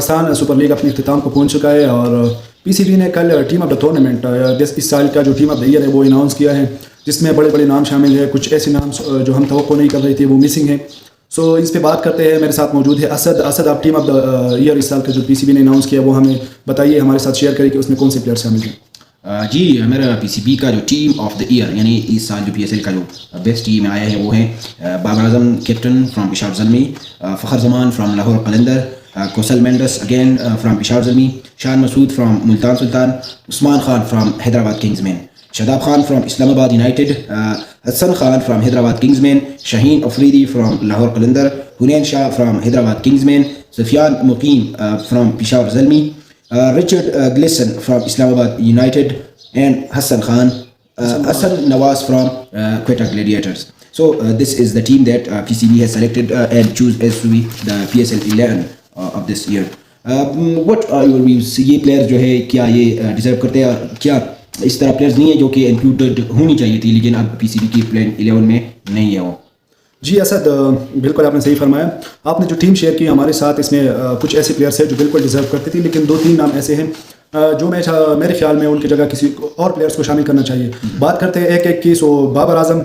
Pakistan super league اپنے اختتام کو پہنچ چکا ہے اور پی سی بی نے کل ٹیم آف دا ٹورنامنٹ اس سال کا جو ٹیم آف دا ایئر ہے وہ اناؤنس کیا ہے، جس میں بڑے بڑے نام شامل ہیں، کچھ ایسے نام جو ہم توقع نہیں کر رہے تھے وہ مسنگ ہیں. سو اس پہ بات کرتے ہیں. میرے ساتھ موجود ہے اسد. آپ ٹیم آف دا ایئر اس سال کا جو پی سی بی نے اناؤنس کیا وہ ہمیں بتائیے، ہمارے ساتھ شیئر کریں کہ اس میں کون سے پلیئر شامل ہیں. جی، میرا پی سی بی کا جو ٹیم آف دا ایئر یعنی اس سال جو پی ایس ایل کا جو بیسٹ ٹیم آیا ہے وہ ہے Babar Azam captain from Peshawar Zalmi, Fakhar Zaman from Lahore Qalandar, Kusal Mendis again from Peshawar Zalmi, Shan Masood from Multan Sultan, Usman Khan from Hyderabad Kingsmen, Shadab Khan from Islamabad United, Hasan Khan from Hyderabad Kingsmen, Shaheen Afridi from Lahore Qalandar, Hunain Shah from Hyderabad Kingsmen, Sufyan Moqim from Peshawar Zalmi, Richard Gleeson from Islamabad United, and Hasan Khan Hasan Nawaz from Quetta gladiators. So this is the team that PCB has selected and choose as to be the PSL 11 of this year. What are your views? یہ player جو ہے کیا یہ deserve کرتے ہیں؟ کیا اس طرح players نہیں ہیں جو کہ انکلوڈڈ ہونی چاہیے تھی لیکن اب پی سی بی کی پلان 11 میں نہیں ہے وہ؟ جی اسد، بالکل آپ نے صحیح فرمایا. آپ نے جو ٹیم شیئر کی ہمارے ساتھ، اس میں کچھ ایسے پلیئرس ہیں جو بالکل ڈیزرو کرتے تھے، لیکن 2-3 نام ایسے ہیں جو میرے خیال میں ان کی جگہ کسی اور پلیئرس کو شامل کرنا چاہیے. بات کرتے ہیں ایک ایک کی. سو بابر اعظم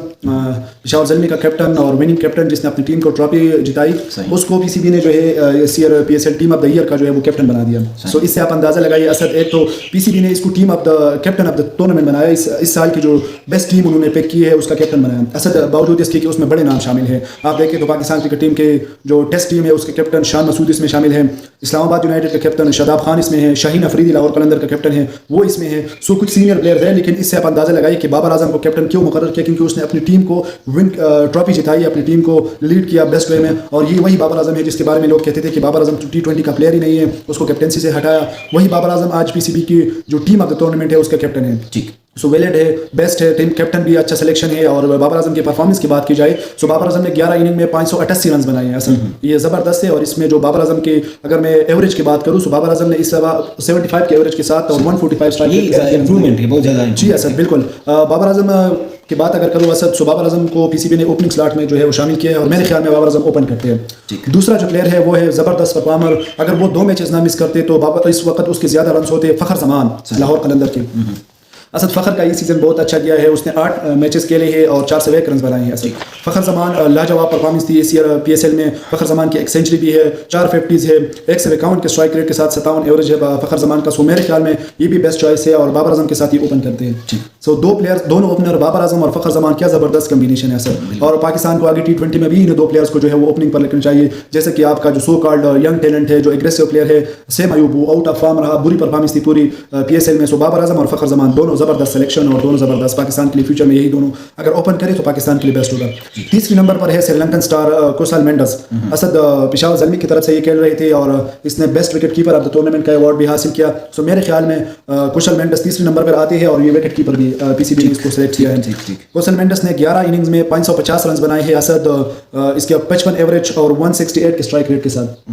پشاور زلمی کا کیپٹن اور وننگ کیپٹن جس نے اپنی ٹیم کو ٹرافی جتائی، اس کو پی سی بی نے جو ہے اس year P S L team of the year کا جو ہے وہ کیپٹن بنا دیا. سو اس سے آپ اندازہ لگائیے اسد، ایک تو پی سی بی نے اس کو team of the captain of the tournament بنایا، اس سال کی جو بیسٹ ٹیم انہوں نے پک کی ہے اس کا کیپٹن بنایا. اسد باوجود اس کے کہ اس میں بڑے نام شامل ہیں. آپ دیکھیں تو پاکستان کرکٹ ٹیم کے جو ٹیسٹ ٹیم ہے اس کے کیپٹن شان مسعود اس میں شامل ہیں، اسلام آباد یونائٹیڈ کا کیپٹن شاداب خان اس میں ہے، شاہین افریدی لاہور قلندر کا کیپٹن ہے وہ اس میں ہے. سو کچھ سینئر پلیئر ہیں، لیکن اس سے آپ اندازہ لگائیے کہ بابر اعظم کو کیپٹن کیوں مقرر کیا، کیونکہ اس نے اپنی ٹیم کو ٹرافی جتائی، اپنی ٹیم کو لیڈ کیا بیسٹ وے میں. اور یہ وہی بابر اعظم ہے جس کے بارے میں لوگ کہتے تھے کہ بابر اعظم T20 کا پلیئر ہی نہیں ہے، اس کو کیپٹنسی سے ہٹایا. وہی بابر اعظم آج پی سی بی کی جو ٹیم آف دا ٹورنامنٹ ہے اس کا کیپٹن ہے. ٹھیک، سو ویلڈ ہے، بیسٹ ہے، ٹیم کیپٹن بھی اچھا سلیکشن ہے. اور بابر اعظم کی پرفارمنس کی بات کی جائے تو بابر اعظم نے 11 اننگ میں 588 رنز بنائے ہیں. اصل یہ زبردست ہے. اور اس میں جو بابر اعظم کی اگر میں ایوریج کی بات کروں تو بابر اعظم نے اس 75 کے ایوریج کے ساتھ اور 145 اسٹرائک کے ساتھ امپروومنٹ ہے بہت زیادہ. جی اسد بالکل. بابر اعظم کی بات اگر کروں اسد، سو بابر اعظم کو پی سی بی نے اوپننگ سلاٹ میں جو ہے وہ شامل کیا ہے اور میرے خیال میں بابر اعظم اوپن کرتے ہیں. دوسرا جو پلیئر ہے وہ ہے زبردست پرفارمر. اگر وہ 2 میچز نہ مس کرتے تو اس وقت اس کے زیادہ رنز ہوتے فخر زمان لاہور قلندر کے. اسد فخر کا یہ سیزن بہت اچھا گیا ہے، اس نے 8 میچز کھیلے ہیں اور 4 سے 1 رنز بنائے ہیں. اسد فخر زمان لاجواب پرفارمنس تھی اس ایئر پی ایس ایل میں. فخر زمان کی 1 سینچری بھی ہے، 4 50s ہے، 151 کے اسٹرائک ریٹ کے ساتھ 57 ایوریج ہے فخر زمان کا. سو میرے خیال میں یہ بھی بیسٹ چوائس ہے اور بابر اعظم کے ساتھ ہی اوپن کرتے ہیں. سو 2 پلیئر، دونوں اوپنر بابر اعظم اور فخر زمان، کیا زبردست کمبینیشن ہے اسد. اور پاکستان کو آگے T20 میں بھی ان 2 پلیئرس کو جو ہے وہ اوپننگ پر رکھنا چاہیے. جیسے کہ آپ کا جو سو کالڈ ینگ ٹیلنٹ ہے، جو اگریسو پلیئر ہے سیم ایوب، وہ آؤٹ آف فارم رہا، بری پرفارمنس تھی پوری پی ایس ایل میں. سو بابر اعظم اور فخر زمان دونوں زبردست سلیکشن اور دونوں زبردست. پاکستان کے لیے فیوچر میں یہی دونوں اگر اوپن کرے تو پاکستان کے لیے بیسٹ ہوگا. تیسری نمبر پر ہے سری لنکن اسٹار کوسل مینڈس. اسد پشاور زلمی کی طرف سے یہ کھیل رہے تھے اور اس نے best wicket keeper of the tournament کا ایوارڈ بھی حاصل کیا. سو میرے خیال میں کوسل مینڈس تیسری نمبر پر آتے ہیں اور یہ وکٹ کیپر بھی پی سی بی نے اس کو سلیکٹ کیا ہے. کوسل مینڈس نے 11 اننگز میں 550 رنز بنائے ہیں اسد، اس کے 55 ایوریج اور 168 کے اسٹرائک ریٹ کے ساتھ.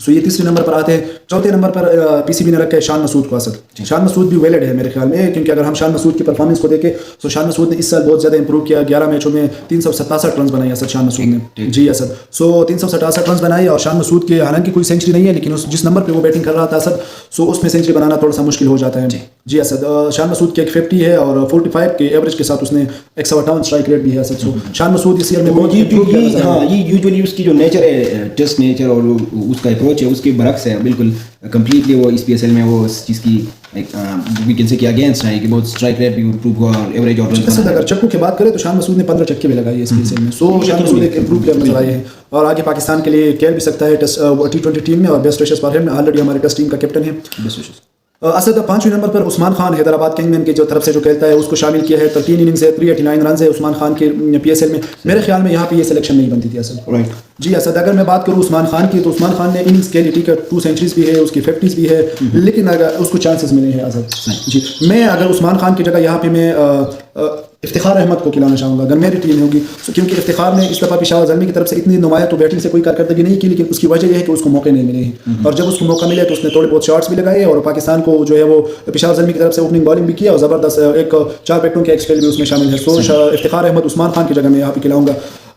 سو یہ تیسری نمبر پر آتے ہیں. چوتھے number per P C be نے رکھا ہے شان مسعود کو. اسد شان مسعود بھی ویلڈ ہے میرے خیال میں، کیونکہ اگر ہم شان مسعود کی پرفارمنس کو دیکھیں تو شان مسعود نے اس سال بہت زیادہ امپروو کیا. 11 میچوں میں 367 رنز بنائے اسد شان مسعود نے. جی اسد، سو 367 رنز بنائے. اور شان مسعود کے حالانکہ کوئی سینچری نہیں ہے لیکن جس نمبر پہ وہ بیٹنگ کر رہا تھا اسد، سو اس میں سینچری بنانا تھوڑا سا مشکل ہو جاتا ہے. جی اسد، شان مسعود کی 150 ہے اور 45 کے ایوریج کے ساتھ اس نے 158 اسٹرائک ریٹ بھی ہے اسد. سو شان مسعود اس ایئر میں بہت یہ یوزلی اس کی جو نیچر ہے، ٹیسٹ نیچر اور اس کا اپروچ ہے اس کے برعکس ہے بالکل کمپلیٹلی. وہ اس پی ایس ایل میں وہ اس چیز کی وی کین سے کہ اگینسٹ ہے کہ بہت اسٹرائک ریٹ بھی امپروو ہوا اور ایوریج اور اسد. اگر چکوں کی بات کریں تو شان مسعود نے 15 چکے بھی لگائے اس پی ایس ایل میں. سو شان مسعود ایک امپروو پلیئر نظر آئے ہیں اور آگے پاکستان کے لیے کھیل بھی سکتا ہے T20 ٹیم میں. اور بیسٹ وشز فار ہم، آلریڈی ہمارے ٹیسٹ ٹیم کا کیپٹن ہے. Best wishes. اسد 5ویں نمبر پر عثمان خان حیدرآباد کنگ مین کی جو طرف سے جو کھیلتا ہے اس کو شامل کیا ہے. 13 اننگز ہے، 389 رنز ہے عثمان خان کے پی ایس ایل میں. میرے خیال میں یہاں پہ یہ سلیکشن نہیں بنتی تھی اسد. جی اسد، اگر میں بات کروں عثمان خان کی تو عثمان خان نے اننگز کھیلی، ٹھیک ہے، 2 سینچریز بھی ہے، اس کی 50s بھی ہے، لیکن اگر اس کو چانسز ملے ہیں اسد. جی میں اگر عثمان خان کی جگہ یہاں پہ میں افتخار احمد کو کھلانا چاہوں گا اگر میری ٹیم ہوگی، کیونکہ افتخار نے اس دفعہ پشاور زلمی کی طرف سے اتنی نمایاں تو بیٹنگ سے کوئی کارکردگی نہیں کی، لیکن اس کی وجہ یہ ہے کہ اس کو موقع نہیں ملے ہیں. اور جب اس کو موقع ملے تو اس نے تھوڑے بہت شاٹس بھی لگائے اور پاکستان کو جو ہے وہ پشاور زلمی کی طرف سے اوپننگ بالنگ بھی کیا اور زبردست ایک 4 وکٹوں کے ایکسپیل بھی اس میں شامل ہے. سو افتخار احمد عثمان خان کی جگہ میں یہاں پہ کھلاؤں گا.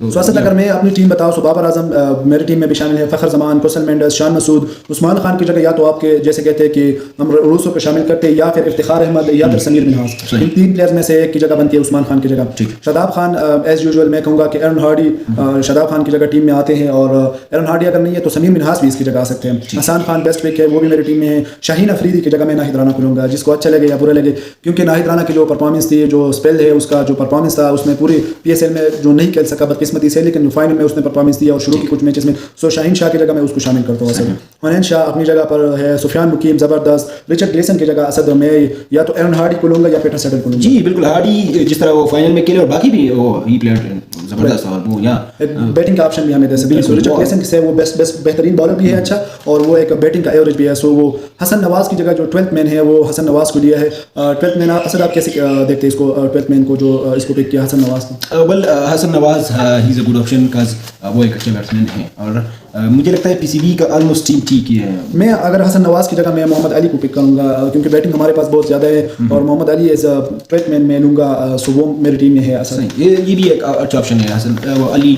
اسد اگر میں اپنی ٹیم بتاؤں تو بابر اعظم میری ٹیم میں بھی شامل ہے, فخر زمان, کوسل مینڈس, شان مسعود, عثمان خان کی جگہ یا تو آپ کے جیسے کہتے ہیں کہ ہم روسو کو شامل کرتے ہیں, یا پھر افتخار احمد, یا پھر سمیر منہاس. ان تین پلیئرز میں سے ایک کی جگہ بنتی ہے عثمان خان کی جگہ. شاداب خان ایز یوزول میں کہوں گا کہ ایرن ہارڈی شاداب خان کی جگہ ٹیم میں آتے ہیں, اور ایرن ہارڈی اگر نہیں ہے تو سمیر منہاس بھی اس کی جگہ آ سکتے ہیں. حسان خان بیسٹ پک ہے, وہ بھی میری ٹیم میں ہے. شاہین افریدی کی جگہ میں ناہید رانا کو لوں گا, جس کو اچھا لگے یا برا لگے, کیونکہ ناہید رانا کی جو پرفارمنس تھی, جو اسپیل ہے اس کا جو پرفارمنس تھا, اس میں پوری پی ایس ایل میں جو نہیں کھیل سکا بدقسمتی سے, لیکن فائنل میں اس نے پرفارمنس دیا اور شروع کی کچھ میچز میں. سو شاہین شاہ کی جگہ میں اس کو شامل کرتا ہوں. حنین شاہ اپنی جگہ پر ہے, سفیان مقیم زبردست, رچرڈ گلیسن کی جگہ اسد, میں یا تو ایرن ہارڈی کو لوں گا یا پیٹر سیڈل کو لوں گا. جی بالکل, ہارڈی جس طرح وہ فائنل میں کھیلے اور باقی بھی وہ ہی پلیئر زبردست, اور وہ یا بیٹنگ کا آپشن بھی ہمیں دے سکتے ہیں. رچرڈ گلیسن سے وہ بیسٹ بہترین بالر بھی ہے, اچھا, اور وہ ایک بیٹنگ کا ایوریج بھی ہے. سو وہ حسن نواز کی جگہ جو 12th مین ہے وہ حسن نواز کو دیا ہے. 12th مین اسد آپ کیسے دیکھتے ہیں اس کو, 12th مین کو جو اس کو پک کیا حسن نواز کو؟ ویل حسن نواز ہی is a good option cause وہ ایک اچھے بیٹسمین ہیں, اور مجھے لگتا ہے پی سی بی کا آلموسٹ ٹیم ٹھیک ہی ہے. میں اگر حسن نواز کی جگہ میں محمد علی کو پک کروں گا, کیونکہ بیٹنگ ہمارے پاس بہت زیادہ ہے, اور محمد علی ایز 12th مین میں لوں گا. سو وہ میری ٹیم میں ہے. اصل یہ بھی ایک اچھا آپشن ہے. حسن علی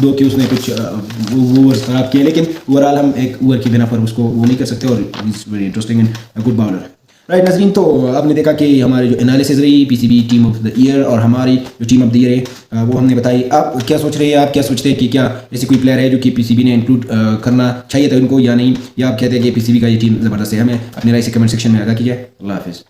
دو کہ اس نے کچھ اوورز خراب کیے, لیکن اوور آل ہم ایک اوور کی بنا پر اس کو وہ نہیں کر سکتے, اور is very interesting and good bowler. Right ناظرین, تو آپ نے دیکھا کہ ہماری جو انالیسز رہی P C B team of the year, اور ہماری جو ٹیم آف دا ایئر ہے وہ ہم نے بتائی. آپ کیا سوچ رہے ہیں, آپ کیا سوچتے ہیں کہ کیا ایسی کوئی پلیئر ہے جو کہ پی سی بی نے انکلوڈ کرنا چاہیے تھا ان کو یا نہیں, یا آپ کہتے ہیں کہ پی سی بی کا یہ ٹیم زبردست ہے؟ ہمیں اپنی رائے سے کمنٹ سیکشن میں آگاہ کیجیے. اللہ حافظ.